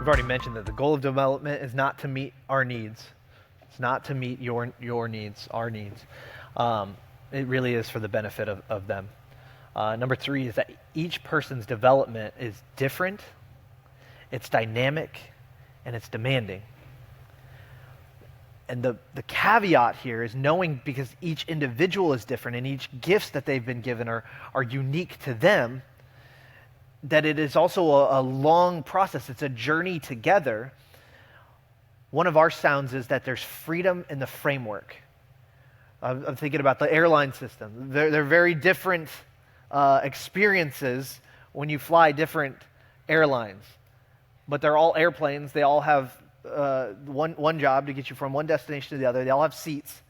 We've already mentioned that the goal of development is not to meet our needs. It's not to meet your needs, our needs. It really is for the benefit of them. Number three is that each person's development is different, it's dynamic, and it's demanding. And the caveat here is knowing, because each individual is different and each gifts that they've been given are unique to them, that it is also a long process. It's a journey together. One of our sounds is that there's freedom in the framework. I'm thinking about the airline system. They're very different experiences when you fly different airlines, but they're all airplanes. They all have one job to get you from one destination to the other. They all have seats,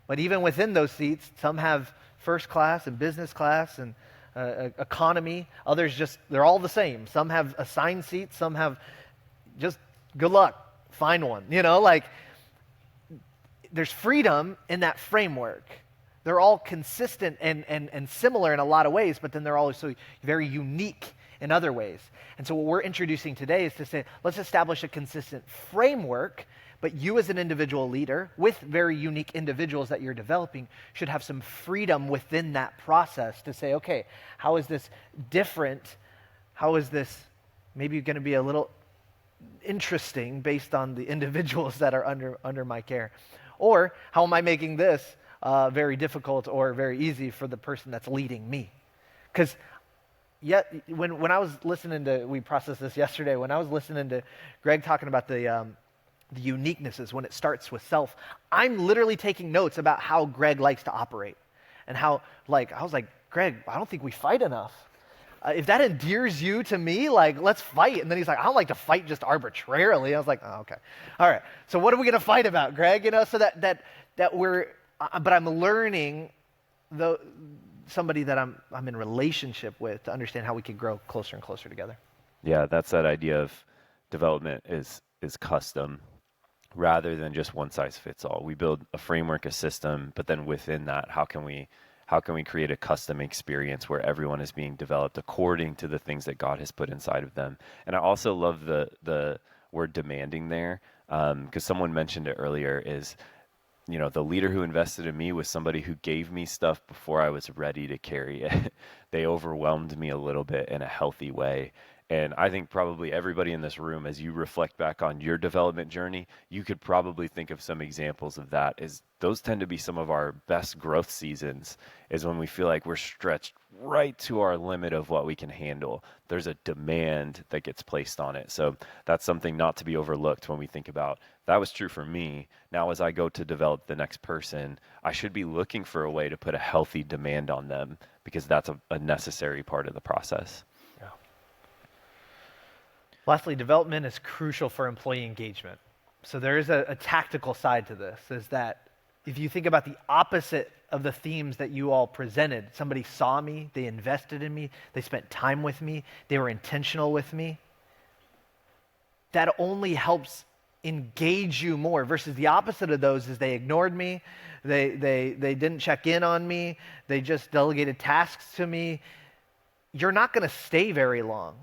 but even within those seats, some have first class and business class and economy. Others they're all the same. Some have assigned seats. Some have just good luck, find one. There's freedom in that framework. They're all consistent and similar in a lot of ways, but then they're also very unique in other ways. And so what we're introducing today is to say, let's establish a consistent framework, but you as an individual leader with very unique individuals that you're developing should have some freedom within that process to say, okay, how is this different? How is this maybe going to be a little interesting based on the individuals that are under my care? Or how am I making this very difficult or very easy for the person that's leading me? Because when I was listening to, we processed this yesterday, when I was listening to Greg talking about the uniquenesses when it starts with self, I'm literally taking notes about how Greg likes to operate. And how, I was like, Greg, I don't think we fight enough. If that endears you to me, let's fight. And then he's like, I don't like to fight just arbitrarily. I was like, oh, okay. All right. So what are we going to fight about, Greg? So that we're, but I'm learning somebody that I'm in relationship with to understand how we can grow closer and closer together. Yeah, that's that idea of development is custom rather than just one size fits all. We build a framework, a system, but then within that, how can we create a custom experience where everyone is being developed according to the things that God has put inside of them? And I also love the word demanding there, because someone mentioned it earlier, is the leader who invested in me was somebody who gave me stuff before I was ready to carry it. They overwhelmed me a little bit in a healthy way. And I think probably everybody in this room, as you reflect back on your development journey, you could probably think of some examples of that. Those tend to be some of our best growth seasons, is when we feel like we're stretched right to our limit of what we can handle. There's a demand that gets placed on it. So that's something not to be overlooked when we think about, that was true for me. Now, as I go to develop the next person, I should be looking for a way to put a healthy demand on them, because that's a necessary part of the process. Lastly, development is crucial for employee engagement. So there is a tactical side to this, is that if you think about the opposite of the themes that you all presented, somebody saw me, they invested in me, they spent time with me, they were intentional with me, that only helps engage you more, versus the opposite of those is they ignored me, they didn't check in on me, they just delegated tasks to me. You're not going to stay very long,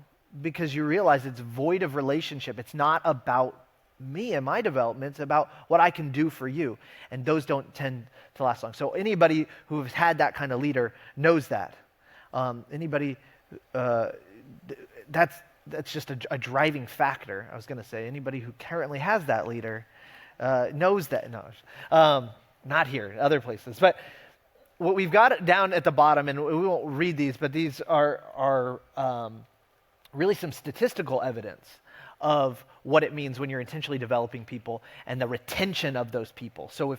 because you realize it's void of relationship. It's not about me and my development. It's about what I can do for you. And those don't tend to last long. So anybody who has had that kind of leader knows that. That's just a driving factor, I was going to say. Anybody who currently has that leader knows that. No, not here, other places. But what we've got down at the bottom, and we won't read these, but these are really some statistical evidence of what it means when you're intentionally developing people and the retention of those people. So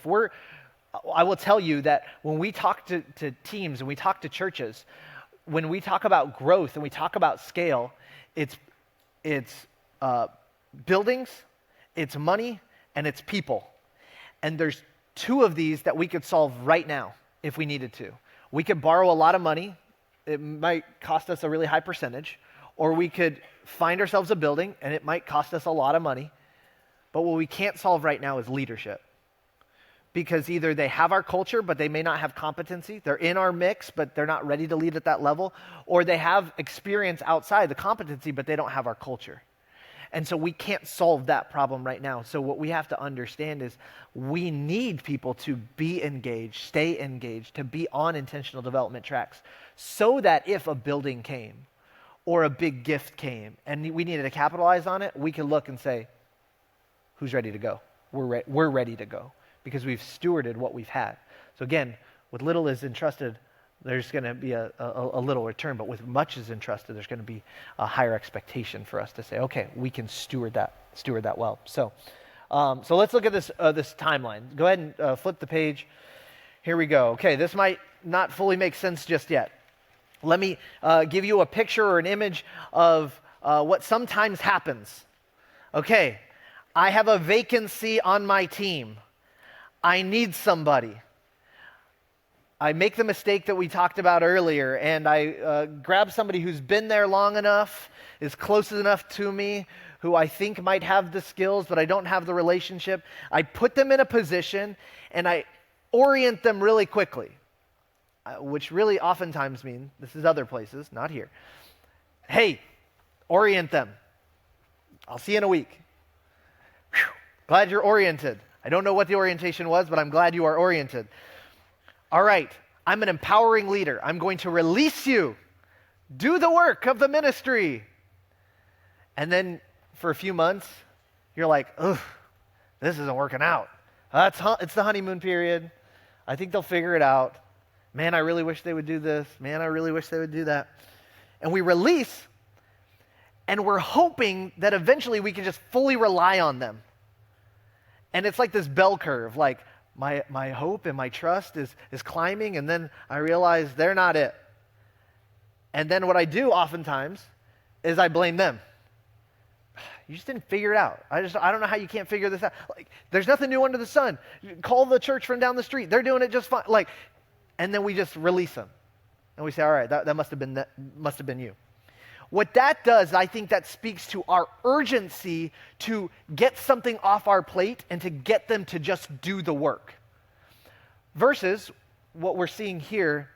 I will tell you that when we talk to teams and we talk to churches, when we talk about growth and we talk about scale, it's buildings, it's money, and it's people. And there's two of these that we could solve right now if we needed to. We could borrow a lot of money. It might cost us a really high percentage. Or we could find ourselves a building, and it might cost us a lot of money. But what we can't solve right now is leadership. Because either they have our culture, but they may not have competency. They're in our mix, but they're not ready to lead at that level. Or they have experience outside the competency, but they don't have our culture. And so we can't solve that problem right now. So what we have to understand is we need people to be engaged, stay engaged, to be on intentional development tracks so that if a building came or a big gift came and we needed to capitalize on it, we can look and say, who's ready to go? We're ready to go because we've stewarded what we've had. So again, with little is entrusted, there's going to be a little return, but with much is entrusted, there's going to be a higher expectation for us to say, okay, we can steward that well. So let's look at this timeline. Go ahead and flip the page. Here we go. Okay, this might not fully make sense just yet. Let me give you a picture or an image of what sometimes happens. Okay, I have a vacancy on my team. I need somebody. I make the mistake that we talked about earlier, and I grab somebody who's been there long enough, is close enough to me, who I think might have the skills, but I don't have the relationship. I put them in a position, and I orient them really quickly, which really oftentimes means, this is other places, not here. Hey, orient them. I'll see you in a week. Whew, glad you're oriented. I don't know what the orientation was, but I'm glad you are oriented. All right, I'm an empowering leader. I'm going to release you. Do the work of the ministry. And then for a few months, you're like, ugh, this isn't working out. It's the honeymoon period. I think they'll figure it out. Man, I really wish they would do this. Man, I really wish they would do that. And we release, and we're hoping that eventually we can just fully rely on them. And it's like this bell curve, like, my hope and my trust is climbing, and then I realize they're not it. And then what I do oftentimes is I blame them. You just didn't figure it out. I don't know how you can't figure this out. Like, there's nothing new under the sun. Call the church from down the street. They're doing it just fine. Like, and then we just release them. And we say, all right, that must have been you. What that does, I think that speaks to our urgency to get something off our plate and to get them to just do the work. Versus what we're seeing here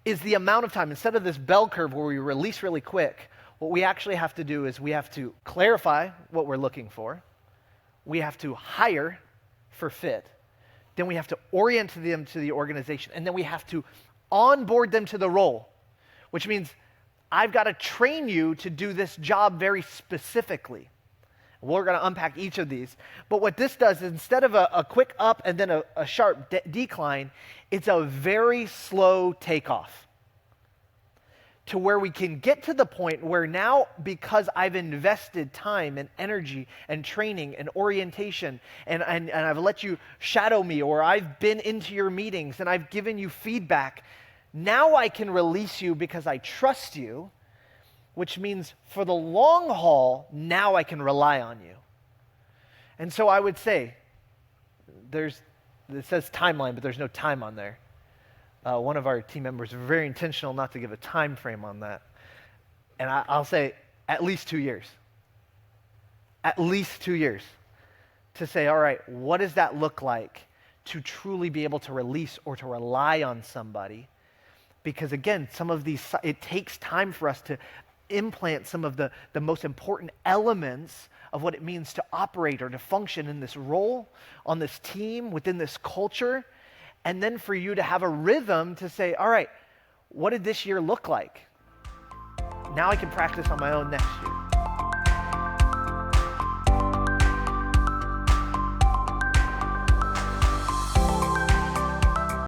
is the amount of time, instead of this bell curve where we release really quick, what we actually have to do is we have to clarify what we're looking for. We have to hire for fit. Then we have to orient them to the organization. And then we have to onboard them to the role, which means I've got to train you to do this job very specifically. We're going to unpack each of these. But what this does is instead of a quick up and then a sharp decline, it's a very slow takeoff to where we can get to the point where now, because I've invested time and energy and training and orientation and I've let you shadow me, or I've been into your meetings and I've given you feedback, now I can release you because I trust you, which means for the long haul, now I can rely on you. And so I would say, it says timeline, but there's no time on there. One of our team members was very intentional not to give a time frame on that. And I'll say at least 2 years. At least 2 years. To say, all right, what does that look like to truly be able to release or to rely on somebody? Because again, it takes time for us to implant some of the most important elements of what it means to operate or to function in this role, on this team, within this culture, and then for you to have a rhythm to say, all right, what did this year look like? Now I can practice on my own next year.